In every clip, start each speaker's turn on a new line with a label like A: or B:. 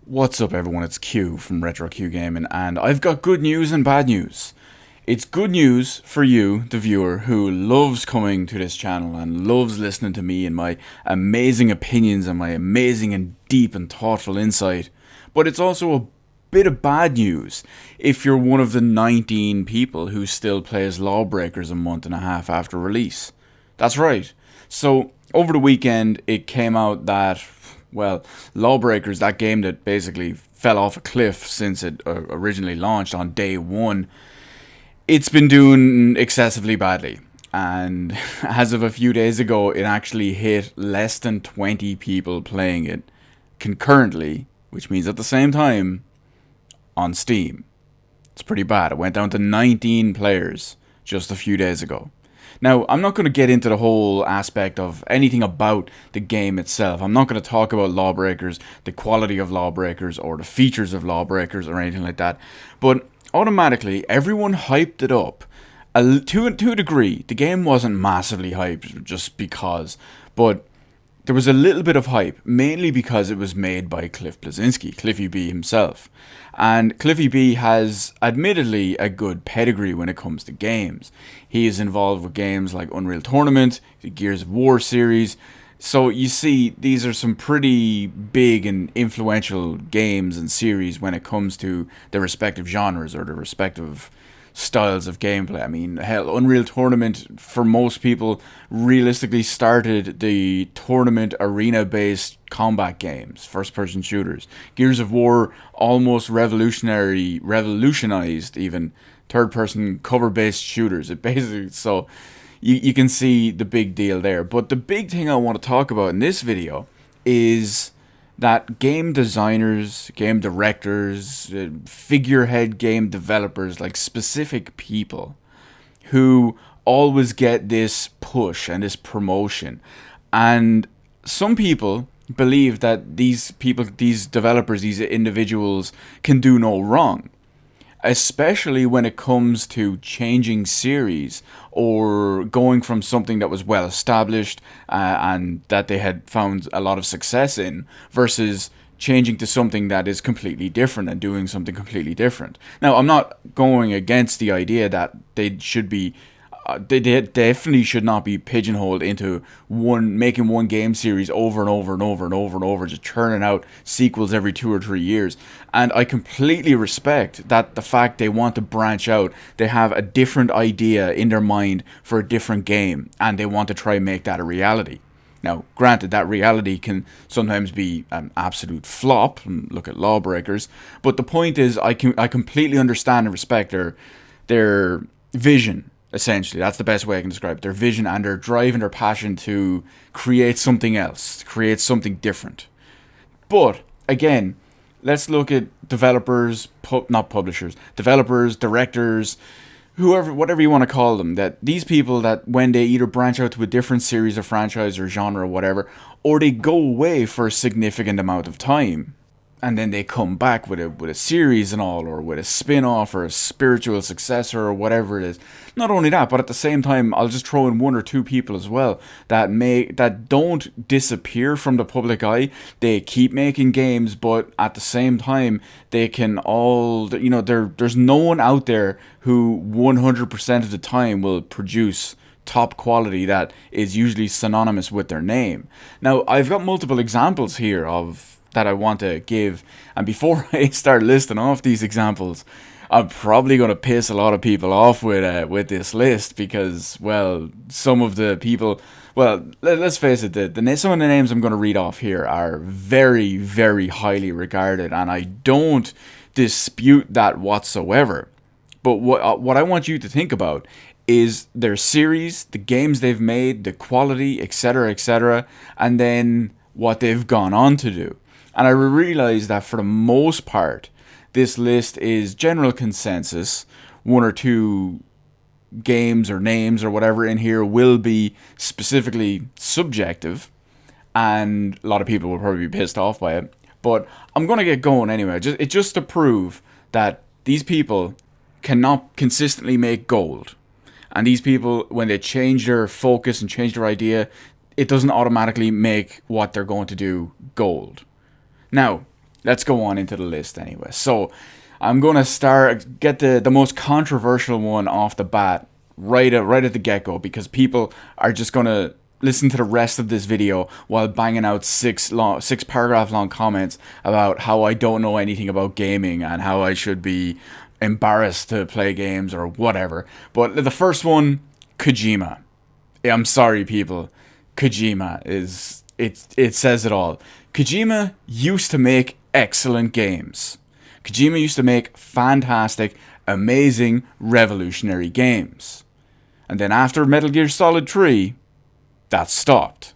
A: What's up everyone, it's Q from Retro Q Gaming, and I've got good news and bad news. It's good news for you, the viewer, who loves coming to this channel and loves listening to me and my amazing opinions and my amazing and deep and thoughtful insight. But it's also a bit of bad news if you're one of the 19 people who still plays Lawbreakers a month and a half after release. That's right. So, over the weekend it came out that, well, Lawbreakers, that game that basically fell off a cliff since it originally launched on day one, it's been doing excessively badly. And as of a few days ago, it actually hit less than 20 people playing it concurrently, which means at the same time, on Steam. It's pretty bad. It went down to 19 players just a few days ago. Now, I'm not going to get into the whole aspect of anything about the game itself. I'm not going to talk about Lawbreakers, the quality of Lawbreakers, or the features of Lawbreakers, or anything like that. But automatically, everyone hyped it up. To a degree, the game wasn't massively hyped just because, but there was a little bit of hype, mainly because it was made by Cliff Bleszinski, Cliffy B himself. And Cliffy B has admittedly a good pedigree when it comes to games. He is involved with games like Unreal Tournament, the Gears of War series. So you see, these are some pretty big and influential games and series when it comes to their respective genres or their respective styles of gameplay. I mean, hell, Unreal Tournament, for most people, realistically started the tournament arena-based combat games, first-person shooters. Gears of War almost revolutionized even third-person cover-based shooters. It basically, so you can see the big deal there. But the big thing I want to talk about in this video is that game designers, game directors, figurehead game developers, like specific people who always get this push and this promotion. And some people believe that these people, these developers, these individuals can do no wrong. Especially when it comes to changing series or going from something that was well established and that they had found a lot of success in versus changing to something that is completely different and doing something completely different. Now, I'm not going against the idea that they should be they definitely should not be pigeonholed into making one game series over and over and over and over and over, just churning out sequels every 2 or 3 years. And I completely respect that the fact they want to branch out, they have a different idea in their mind for a different game, and they want to try and make that a reality. Now, granted, that reality can sometimes be an absolute flop, and look at Lawbreakers, but the point is, I completely understand and respect their vision. Essentially, that's the best way I can describe it. Their vision and their drive and their passion to create something else, to create something different. But, again, let's look at developers, not publishers, developers, directors, whoever, whatever you want to call them, that these people that when they either branch out to a different series or franchise or genre or whatever, or they go away for a significant amount of time, and then they come back with a series and all, or with a spin-off or a spiritual successor or whatever it is. Not only that, but at the same time, I'll just throw in 1 or 2 people as well that don't disappear from the public eye. They keep making games, but at the same time, they can all, there's no one out there who 100% of the time will produce top quality that is usually synonymous with their name. Now, I've got multiple examples here that I want to give, and before I start listing off these examples, I'm probably going to piss a lot of people off with this list because, well, some of the people, well, let's face it, some of the names I'm going to read off here are very, very highly regarded, and I don't dispute that whatsoever. But what I want you to think about is their series, the games they've made, the quality, etc., and then what they've gone on to do. And I realize that for the most part, this list is general consensus. 1 or 2 games or names or whatever in here will be specifically subjective, and a lot of people will probably be pissed off by it. But I'm going to get going anyway. It's just to prove that these people cannot consistently make gold. And these people, when they change their focus and change their idea, it doesn't automatically make what they're going to do gold. Now, let's go on into the list anyway. So I'm gonna get the most controversial one off the bat right at the get go, because people are just gonna listen to the rest of this video while banging out six paragraph long comments about how I don't know anything about gaming and how I should be embarrassed to play games or whatever. But the first one, Kojima. I'm sorry, people. Kojima it says it all. Kojima used to make excellent games. Kojima used to make fantastic, amazing, revolutionary games. And then after Metal Gear Solid 3, that stopped.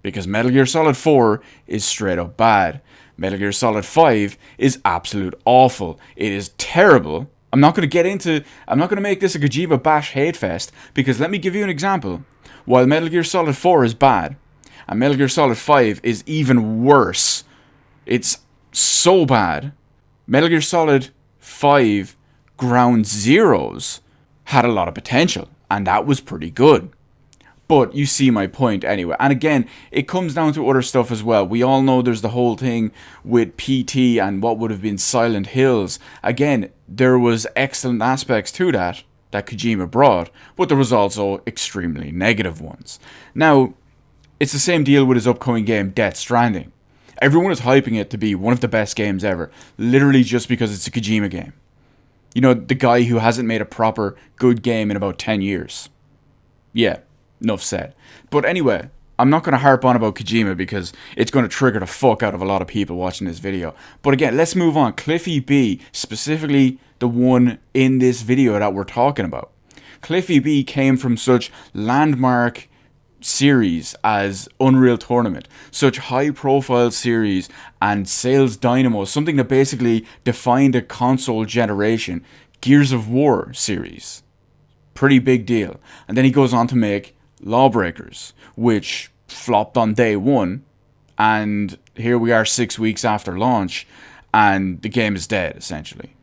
A: Because Metal Gear Solid 4 is straight up bad. Metal Gear Solid 5 is absolute awful. It is terrible. I'm not going to make this a Kojima bash hate fest, because let me give you an example. While Metal Gear Solid 4 is bad, and Metal Gear Solid 5 is even worse, it's so bad, Metal Gear Solid 5 Ground Zeroes had a lot of potential, and that was pretty good. But you see my point anyway. And again, it comes down to other stuff as well. We all know there's the whole thing with PT and what would have been Silent Hills. Again, there was excellent aspects to that Kojima brought, but there was also extremely negative ones. Now, it's the same deal with his upcoming game, Death Stranding. Everyone is hyping it to be one of the best games ever, literally just because it's a Kojima game. You know, the guy who hasn't made a proper good game in about 10 years. Yeah. Enough said. But anyway, I'm not going to harp on about Kojima because it's going to trigger the fuck out of a lot of people watching this video. But again, let's move on. Cliffy B, specifically the one in this video that we're talking about. Cliffy B came from such landmark series as Unreal Tournament, such high profile series and Sales Dynamo, something that basically defined a console generation. Gears of War series. Pretty big deal. And then he goes on to make Lawbreakers, which flopped on day one, and here we are 6 weeks after launch, and the game is dead, essentially.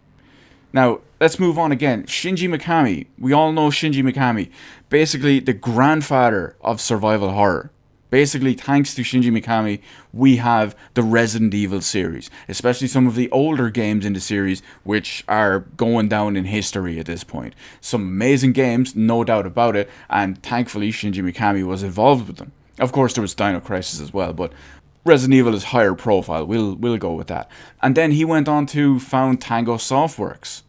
A: Now, let's move on again. Shinji Mikami. We all know Shinji Mikami. Basically, the grandfather of survival horror. Basically, thanks to Shinji Mikami, we have the Resident Evil series, especially some of the older games in the series, which are going down in history at this point. Some amazing games, no doubt about it, and thankfully Shinji Mikami was involved with them. Of course, there was Dino Crisis as well, but Resident Evil is higher profile. We'll go with that. And then he went on to found Tango Softworks.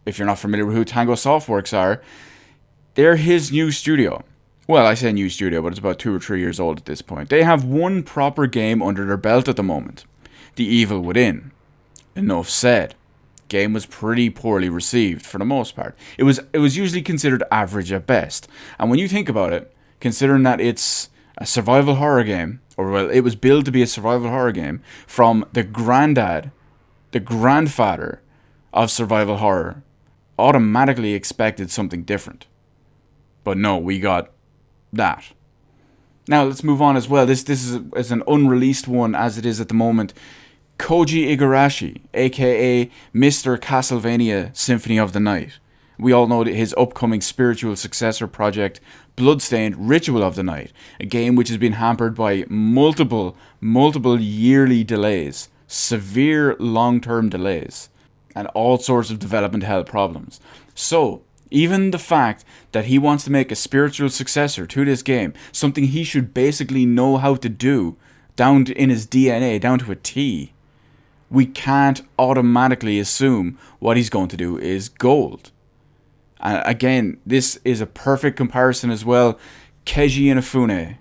A: If you're not familiar with who Tango Softworks are, they're his new studio. Well, I say new studio, but it's about 2 or 3 years old at this point. They have one proper game under their belt at the moment. The Evil Within. Enough said. Game was pretty poorly received for the most part. It was usually considered average at best. And when you think about it, considering that it's a survival horror game, or well, it was billed to be a survival horror game from the grandfather of survival horror, automatically expected something different. But no, we got that. Now let's move on as well. This is an unreleased one as it is at the moment. Koji Igarashi, aka Mr. Castlevania Symphony of the Night. We all know that his upcoming spiritual successor project, Bloodstained Ritual of the Night, a game which has been hampered by multiple yearly delays, severe long-term delays, and all sorts of development hell problems. So, even the fact that he wants to make a spiritual successor to this game, something he should basically know how to do, down to, in his DNA, down to a T, we can't automatically assume what he's going to do is gold. Again, this is a perfect comparison as well. Keiji Inafune.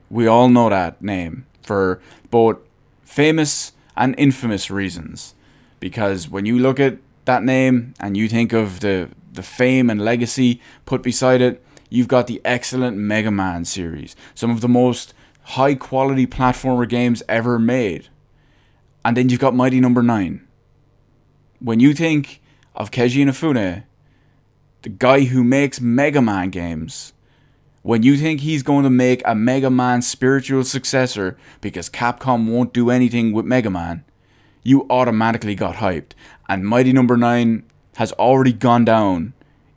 A: We all know that name for both famous and infamous reasons. Because when you look at that name and you think of the fame and legacy put beside it, you've got the excellent Mega Man series, some of the most high quality platformer games ever made. And then you've got Mighty Number 9. When you think of Keiji Inafune, the guy who makes Mega Man games, when you think he's going to make a Mega Man spiritual successor because Capcom won't do anything with Mega Man, you automatically got hyped. And Mighty Number 9 has already gone down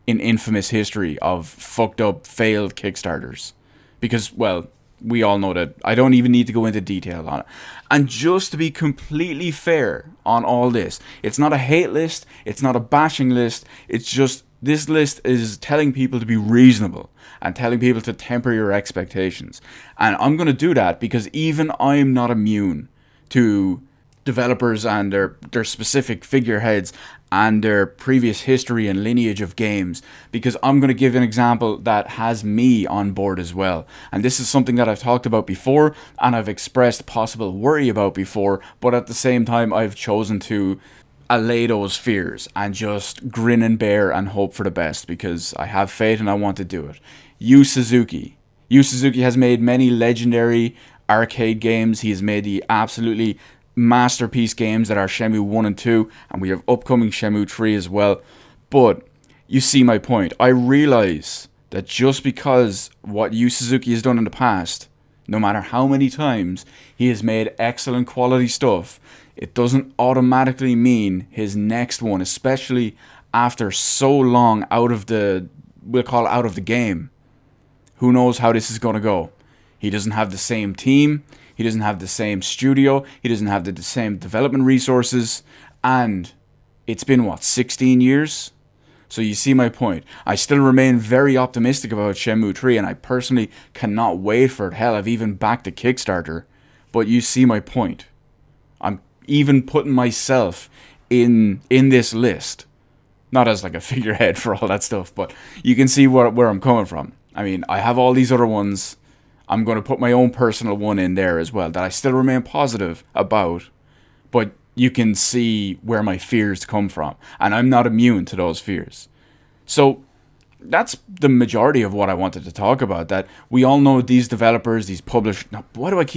A: in infamous history of fucked up, failed Kickstarters. Because, well, We all know that. I don't even need to go into detail on it. And just to be completely fair on all this, it's not a hate list, it's not a bashing list, it's just this list is telling people to be reasonable and telling people to temper your expectations. And I'm going to do that because even I'm not immune to developers and their specific figureheads and their previous history and lineage of games, because I'm going to give an example that has me on board as well. And this is something that I've talked about before and I've expressed possible worry about before, but at the same time I've chosen to allay those fears and just grin and bear and hope for the best because I have faith and I want to do it. Yu Suzuki. Yu Suzuki has made many legendary arcade games. He has made the absolutely masterpiece games that are Shenmue 1 and 2, and we have upcoming Shenmue 3 as well. But you see my point. I realize that just because what Yu Suzuki has done in the past, no matter how many times he has made excellent quality stuff, it doesn't automatically mean his next one, especially after so long out of the, we'll call it out of the game. Who knows how this is going to go? He doesn't have the same team. He doesn't have the same studio. He doesn't have the same development resources. And it's been, what, 16 years? So you see my point. I still remain very optimistic about Shenmue 3, and I personally cannot wait for it. Hell, I've even backed a Kickstarter. But you see my point. I'm even putting myself in this list. Not as like a figurehead for all that stuff, but you can see where I'm coming from. I mean, I have all these other ones. I'm going to put my own personal one in there as well that I still remain positive about, but you can see where my fears come from, and I'm not immune to those fears. So that's the majority of what I wanted to talk about, that we all know these developers, these publishers,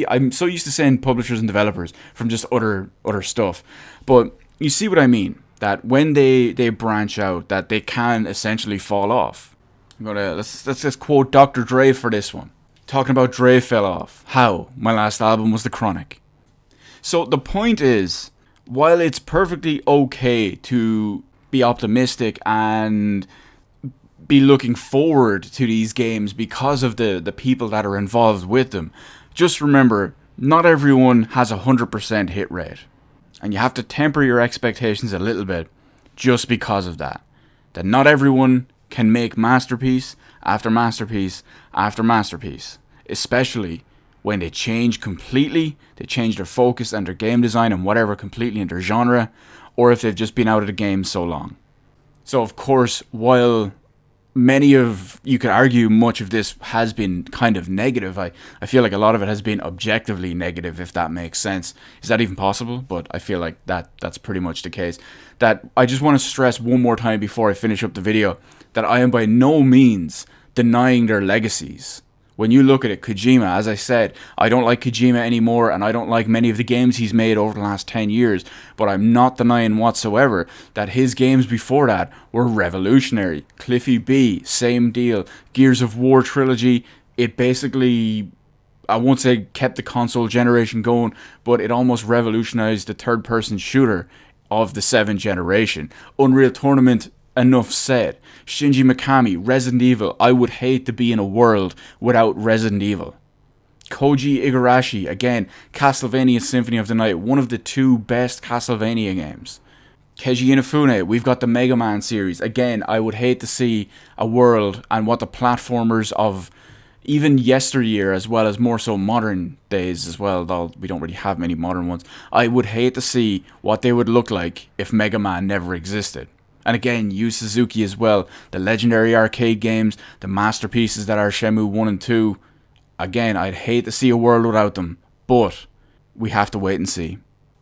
A: I'm so used to saying publishers and developers from just other stuff, but you see what I mean, that when they branch out, that they can essentially fall off. Let's just quote Dr. Dre for this one. Talking about Dre fell off. How? My last album was The Chronic. So the point is, while it's perfectly okay to be optimistic and be looking forward to these games because of the people that are involved with them, just remember, not everyone has 100% hit rate. And you have to temper your expectations a little bit just because of that. That not everyone can make masterpiece after masterpiece after masterpiece, especially when they change completely, they change their focus and their game design and whatever completely in their genre, or if they've just been out of the game so long. So of course, while you could argue much of this has been kind of negative, I feel like a lot of it has been objectively negative, if that makes sense. Is that even possible? But I feel like that's pretty much the case. That I just want to stress one more time before I finish up the video, that I am by no means denying their legacies. When you look at it, Kojima, as I said, I don't like Kojima anymore, and I don't like many of the games he's made over the last 10 years, but I'm not denying whatsoever that his games before that were revolutionary. Cliffy B, same deal. Gears of War trilogy, it basically, I won't say kept the console generation going, but it almost revolutionized the third-person shooter of the 7th generation. Unreal Tournament, enough said. Shinji Mikami, Resident Evil. I would hate to be in a world without Resident Evil. Koji Igarashi, again, Castlevania Symphony of the Night, one of the 2 best Castlevania games. Keiji Inafune, we've got the Mega Man series. Again, I would hate to see a world and what the platformers of even yesteryear, as well as more so modern days as well, though we don't really have many modern ones. I would hate to see what they would look like if Mega Man never existed. And again, Yu Suzuki as well, the legendary arcade games, the masterpieces that are Shenmue 1 and 2. Again, I'd hate to see a world without them, but we have to wait and see.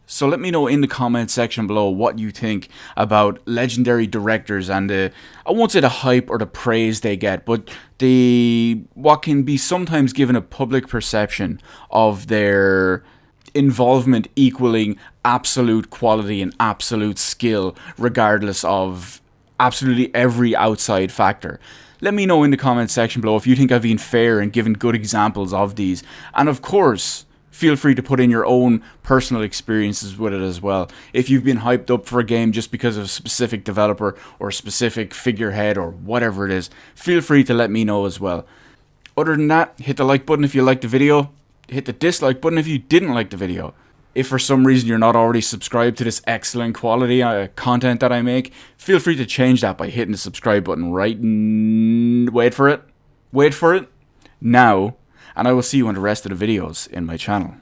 A: So let me know in the comment section below what you think about legendary directors and I won't say the hype or the praise they get, but what can be sometimes given a public perception of their involvement equaling absolute quality and absolute skill, regardless of absolutely every outside factor. Let me know in the comment section below if you think I've been fair and given good examples of these. And of course, feel free to put in your own personal experiences with it as well. If you've been hyped up for a game just because of a specific developer or a specific figurehead or whatever it is, feel free to let me know as well. Other than that, hit the like button if you liked the video. Hit the dislike button if you didn't like the video. If for some reason you're not already subscribed to this excellent quality content that I make, feel free to change that by hitting the subscribe button right wait for it now, and I will see you in the rest of the videos in my channel.